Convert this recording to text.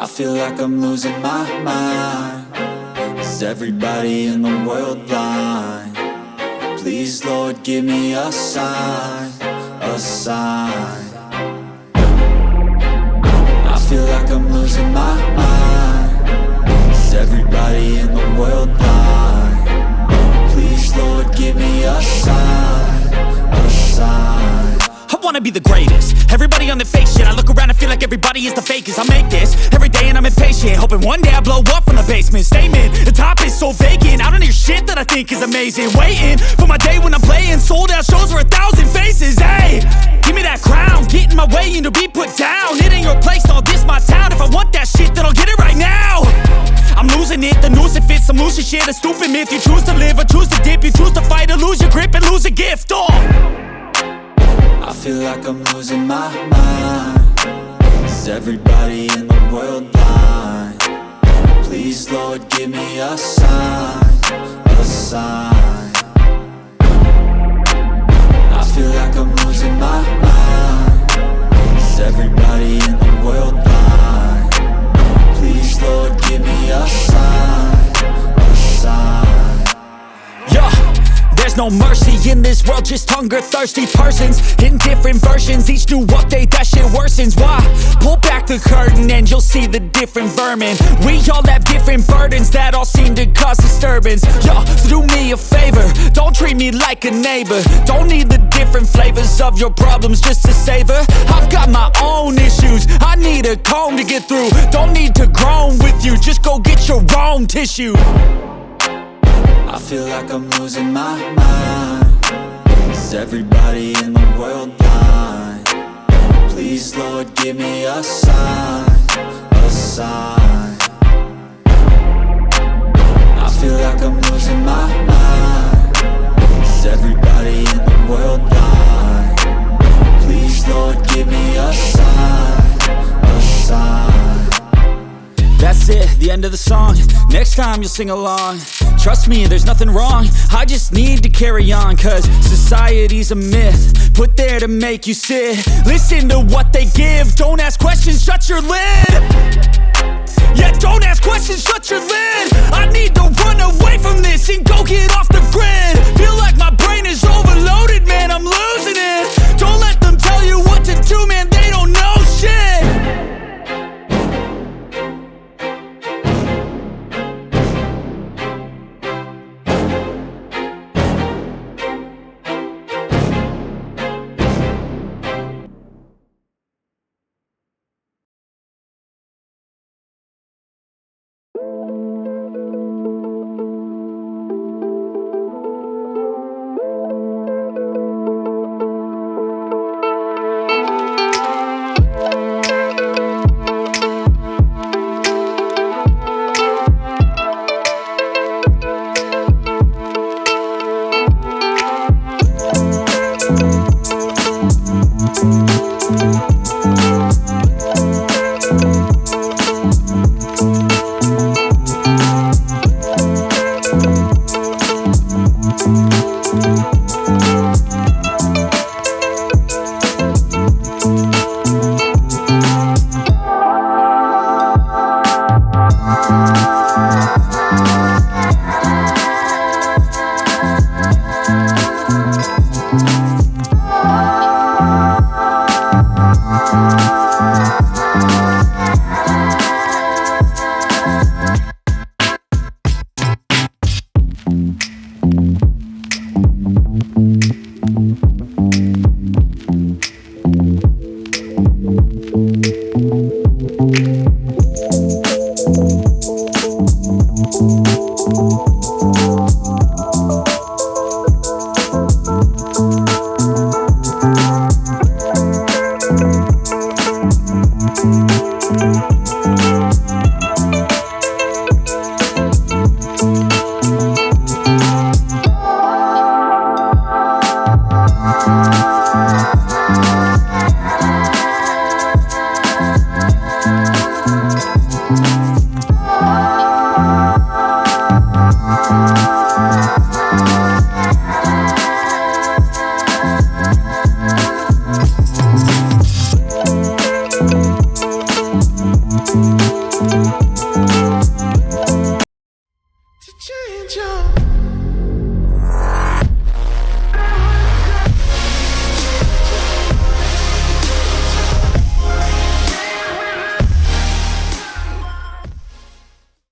feel like I'm losing my mind. Is everybody in the world blind? Please, Lord, give me a sign, a sign. I feel like I'm losing my mind. Is everybody in the world blind? Please, Lord, give me a sign, a sign. I wanna be the greatest. Everybody on the fake shit. I look around and feel like everybody is the fakest. I make this every day and I'm impatient, hoping one day I blow up from the basement. Statement, the top is so vacant. I don't hear shit that I think is amazing. Waiting for my day when I'm playing sold out shows for 1,000 faces. Hey, give me that crown, get in my way and to be put down. It ain't your place, no, this my town. If I want that shit, then I'll get it right now. I'm losing it, the noose it fits, some loose shit, a stupid myth. You choose to live or choose to dip, you choose to fight or lose your grip and lose a gift. I feel like I'm losing my mind. Is everybody in the world blind? Please, Lord, give me a sign, a sign. I feel like I'm losing my mind. Is everybody in the world blind? Please, Lord, give me a sign, a sign. Yeah. There's no mercy in this world, just hunger-thirsty persons in different versions. Each new update, that shit worsens. Why? Pull back the curtain and you'll see the different vermin. We all have different burdens that all seem to cause disturbance. Yo, so do me a favor, don't treat me like a neighbor. Don't need the different flavors of your problems just to savor. I've got my own issues, I need a comb to get through. Don't need to groan with you, just go get your own tissue. I feel like I'm losing my mind. Is everybody in the world blind? Please, Lord, give me a sign, a sign. I feel like I'm losing my mind. Is everybody in the world blind? Please, Lord, give me a sign, a sign. That's it, the end of the song. Next time you'll sing along. Trust me, there's nothing wrong. I just need to carry on, cause society's a myth put there to make you sit. Listen to what they give. Don't ask questions, shut your lid. Yeah, don't ask questions, shut your lid. I need to run away from this and go get off the grid. Feel like my brain is overloaded, man, I'm losing it. Don't let them tell you what to do, man, they don't know shit.